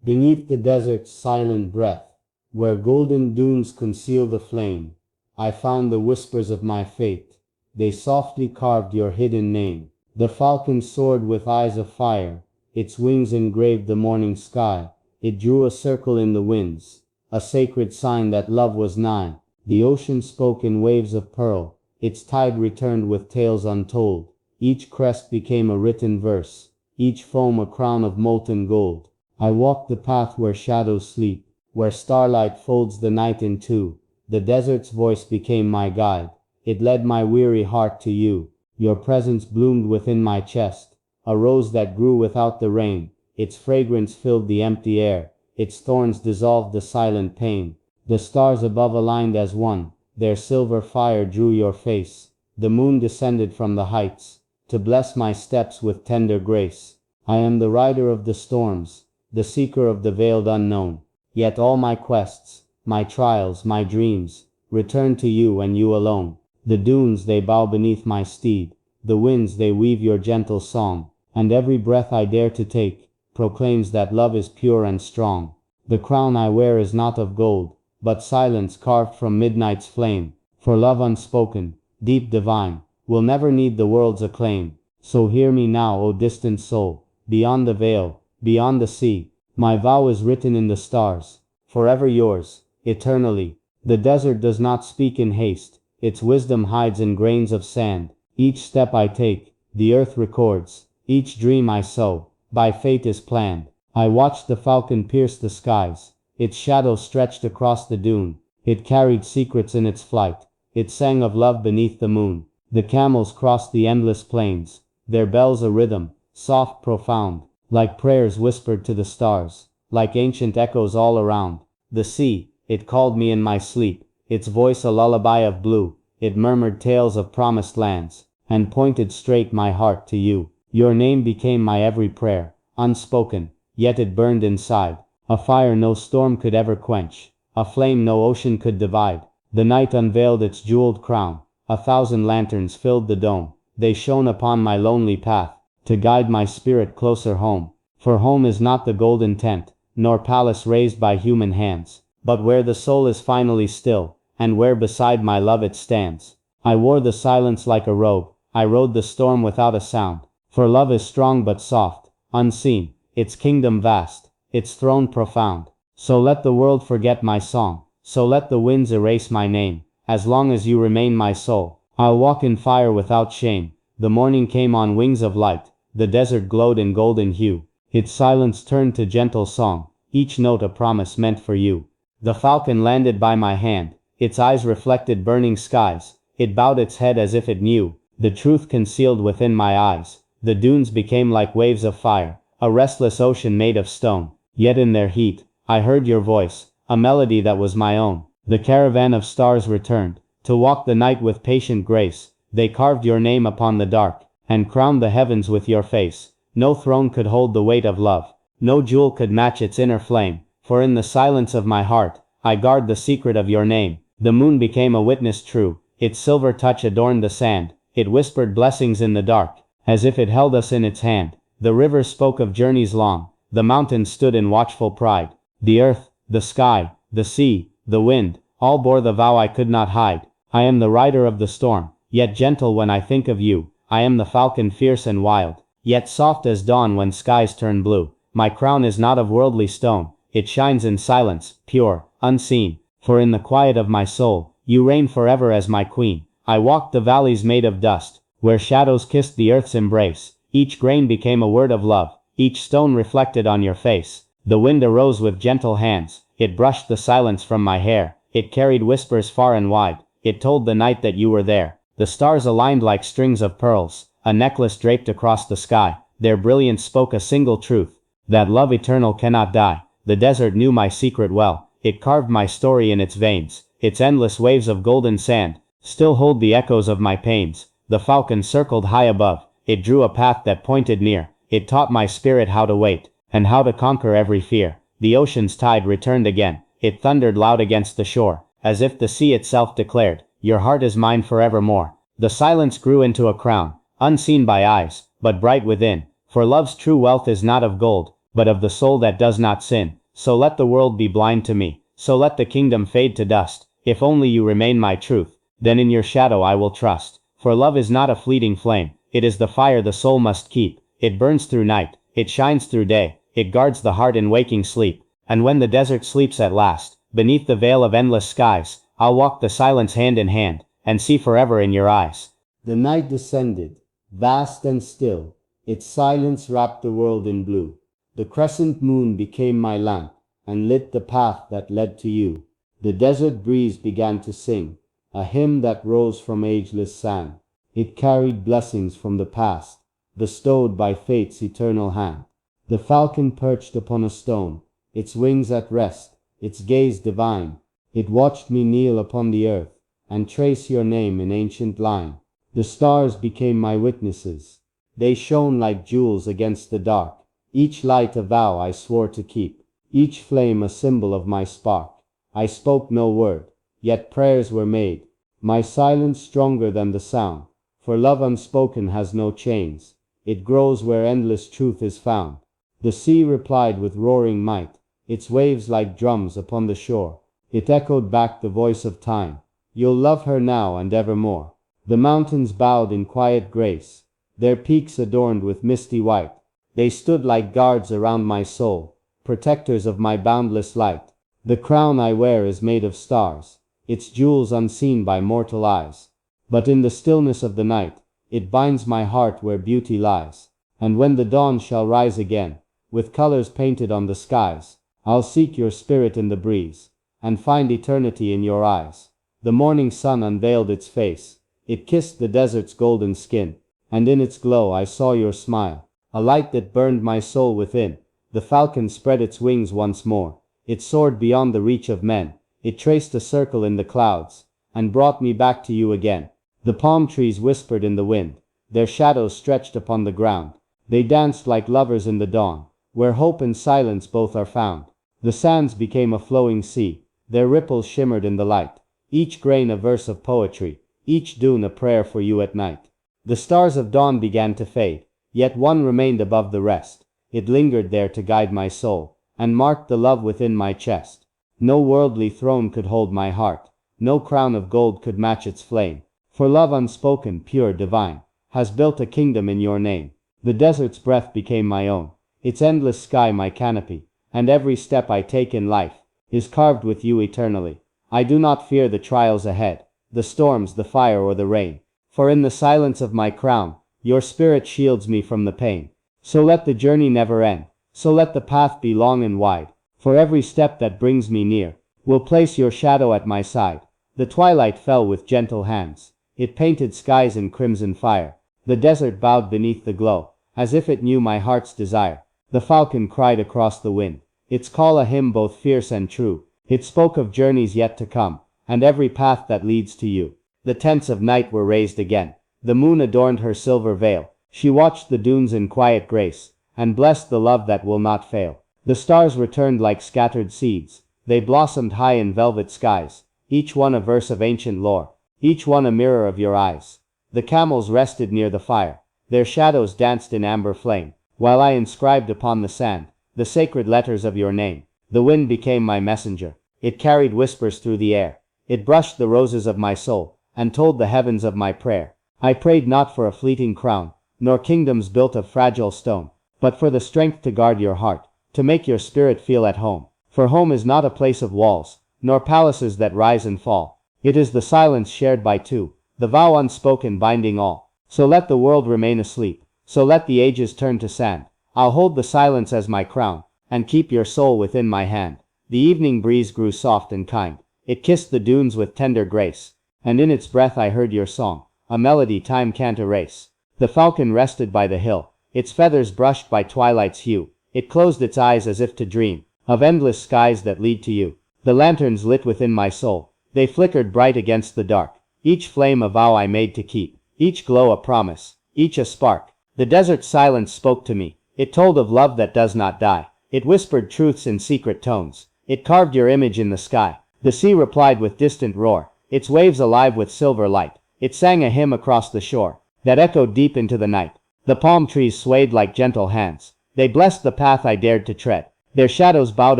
Beneath the desert's silent breath, where golden dunes conceal the flame, I found the whispers of my fate. They softly carved your hidden name. The falcon soared with eyes of fire, its wings engraved the morning sky. It drew a circle in the winds, a sacred sign that love was nigh. The ocean spoke in waves of pearl, its tide returned with tales untold. Each crest became a written verse, each foam a crown of molten gold. I walked the path where shadows sleep, where starlight folds the night in two. The desert's voice became my guide, it led my weary heart to you. Your presence bloomed within my chest, a rose that grew without the rain. Its fragrance filled the empty air, its thorns dissolved the silent pain. The stars above aligned as one, their silver fire drew your face. The moon descended from the heights, to bless my steps with tender grace. I am the rider of the storms, the seeker of the veiled unknown. Yet all my quests, my trials, my dreams, return to you and you alone. The dunes they bow beneath my steed, the winds they weave your gentle song, and every breath I dare to take proclaims that love is pure and strong. The crown I wear is not of gold, but silence carved from midnight's flame. For love unspoken, deep divine, will never need the world's acclaim. So hear me now, O distant soul, beyond the veil, beyond the sea. My vow is written in the stars, forever yours, eternally. The desert does not speak in haste, its wisdom hides in grains of sand. Each step I take, the earth records, each dream I sow, by fate is planned. I watched the falcon pierce the skies, its shadow stretched across the dune. It carried secrets in its flight, it sang of love beneath the moon. The camels crossed the endless plains, their bells a rhythm, soft, profound, like prayers whispered to the stars, like ancient echoes all around. The sea, it called me in my sleep, its voice a lullaby of blue. It murmured tales of promised lands, and pointed straight my heart to you. Your name became my every prayer, unspoken, yet it burned inside. A fire no storm could ever quench, a flame no ocean could divide. The night unveiled its jeweled crown, 1,000 lanterns filled the dome. They shone upon my lonely path, to guide my spirit closer home. For home is not the golden tent, nor palace raised by human hands, but where the soul is finally still, and where beside my love it stands. I wore the silence like a robe, I rode the storm without a sound. For love is strong but soft, unseen, its kingdom vast, its throne profound. So let the world forget my song, so let the winds erase my name. As long as you remain my soul, I'll walk in fire without shame. The morning came on wings of light, the desert glowed in golden hue. Its silence turned to gentle song, each note a promise meant for you. The falcon landed by my hand, its eyes reflected burning skies. It bowed its head as if it knew the truth concealed within my eyes. The dunes became like waves of fire, a restless ocean made of stone. Yet in their heat, I heard your voice, a melody that was my own. The caravan of stars returned, to walk the night with patient grace. They carved your name upon the dark, and crowned the heavens with your face. No throne could hold the weight of love, no jewel could match its inner flame. For in the silence of my heart, I guard the secret of your name. The moon became a witness true, its silver touch adorned the sand. It whispered blessings in the dark, as if it held us in its hand. The river spoke of journeys long, the mountains stood in watchful pride. The earth, the sky, the sea, the wind, all bore the vow I could not hide. I am the rider of the storm, yet gentle when I think of you. I am the falcon fierce and wild, yet soft as dawn when skies turn blue. My crown is not of worldly stone, it shines in silence, pure, unseen. For in the quiet of my soul, you reign forever as my queen. I walked the valleys made of dust, where shadows kissed the earth's embrace. Each grain became a word of love, each stone reflected on your face. The wind arose with gentle hands, it brushed the silence from my hair. It carried whispers far and wide, it told the night that you were there. The stars aligned like strings of pearls, a necklace draped across the sky. Their brilliance spoke a single truth, that love eternal cannot die. The desert knew my secret well, it carved my story in its veins. Its endless waves of golden sand still hold the echoes of my pains. The falcon circled high above, it drew a path that pointed near. It taught my spirit how to wait, and how to conquer every fear. The ocean's tide returned again, it thundered loud against the shore, as if the sea itself declared, your heart is mine forevermore. The silence grew into a crown, unseen by eyes, but bright within. For love's true wealth is not of gold, but of the soul that does not sin. So let the world be blind to me, so let the kingdom fade to dust. If only you remain my truth, then in your shadow I will trust. For love is not a fleeting flame, it is the fire the soul must keep. It burns through night, it shines through day, it guards the heart in waking sleep. And when the desert sleeps at last, beneath the veil of endless skies, I'll walk the silence hand in hand, and see forever in your eyes. The night descended, vast and still, its silence wrapped the world in blue. The crescent moon became my lamp, and lit the path that led to you. The desert breeze began to sing, a hymn that rose from ageless sand. It carried blessings from the past, bestowed by fate's eternal hand. The falcon perched upon a stone, its wings at rest, its gaze divine. It watched me kneel upon the earth, and trace your name in ancient line. The stars became my witnesses. They shone like jewels against the dark, each light a vow I swore to keep, each flame a symbol of my spark. I spoke no word, yet prayers were made, my silence stronger than the sound. For love unspoken has no chains, it grows where endless truth is found. The sea replied with roaring might, its waves like drums upon the shore. It echoed back the voice of time, you'll love her now and evermore. The mountains bowed in quiet grace, their peaks adorned with misty white. They stood like guards around my soul, protectors of my boundless light. The crown I wear is made of stars, its jewels unseen by mortal eyes. But in the stillness of the night, it binds my heart where beauty lies. And when the dawn shall rise again, with colors painted on the skies, I'll seek your spirit in the breeze, and find eternity in your eyes. The morning sun unveiled its face, it kissed the desert's golden skin, and in its glow I saw your smile, a light that burned my soul within. The falcon spread its wings once more, it soared beyond the reach of men, it traced a circle in the clouds, and brought me back to you again. The palm trees whispered in the wind, their shadows stretched upon the ground. They danced like lovers in the dawn, where hope and silence both are found. The sands became a flowing sea, their ripples shimmered in the light, each grain a verse of poetry, each dune a prayer for you at night. The stars of dawn began to fade, yet one remained above the rest. It lingered there to guide my soul, and marked the love within my chest. No worldly throne could hold my heart, no crown of gold could match its flame. For love unspoken, pure, divine, has built a kingdom in your name. The desert's breath became my own, its endless sky my canopy, and every step I take in life is carved with you eternally. I do not fear the trials ahead, the storms, the fire, or the rain, for in the silence of my crown, your spirit shields me from the pain. So let the journey never end, so let the path be long and wide, for every step that brings me near will place your shadow at my side. The twilight fell with gentle hands, it painted skies in crimson fire. The desert bowed beneath the glow, as if it knew my heart's desire. The falcon cried across the wind, its call a hymn both fierce and true. It spoke of journeys yet to come, and every path that leads to you. The tents of night were raised again, the moon adorned her silver veil. She watched the dunes in quiet grace, and blessed the love that will not fail. The stars returned like scattered seeds, they blossomed high in velvet skies, each one a verse of ancient lore, each one a mirror of your eyes. The camels rested near the fire, their shadows danced in amber flame, while I inscribed upon the sand the sacred letters of your name. The wind became my messenger, it carried whispers through the air, it brushed the roses of my soul, and told the heavens of my prayer. I prayed not for a fleeting crown, nor kingdoms built of fragile stone, but for the strength to guard your heart, to make your spirit feel at home. For home is not a place of walls, nor palaces that rise and fall. It is the silence shared by two, the vow unspoken binding all. So let the world remain asleep, so let the ages turn to sand. I'll hold the silence as my crown, and keep your soul within my hand. The evening breeze grew soft and kind, it kissed the dunes with tender grace, and in its breath I heard your song, a melody time can't erase. The falcon rested by the hill, its feathers brushed by twilight's hue. It closed its eyes as if to dream of endless skies that lead to you. The lanterns lit within my soul, they flickered bright against the dark, each flame a vow I made to keep, each glow a promise, each a spark. The desert silence spoke to me, it told of love that does not die, it whispered truths in secret tones, it carved your image in the sky. The sea replied with distant roar, its waves alive with silver light, it sang a hymn across the shore that echoed deep into the night. The palm trees swayed like gentle hands, They blessed the path I dared to tread. Their shadows bowed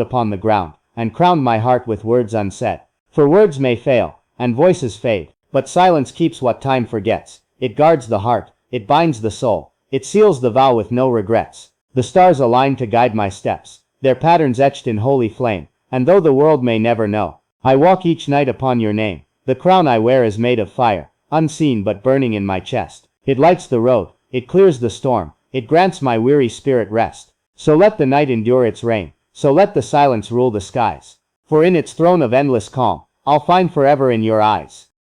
upon the ground, and crowned my heart with words unsaid. For words may fail, and voices fade, but silence keeps what time forgets. It guards the heart, it binds the soul, it seals the vow with no regrets. The stars align to guide my steps, their patterns etched in holy flame, and though the world may never know, I walk each night upon your name. The crown I wear is made of fire, unseen but burning in my chest. It lights the road, it clears the storm, it grants my weary spirit rest. So let the night endure its reign, so let the silence rule the skies. For in its throne of endless calm, I'll find forever in your eyes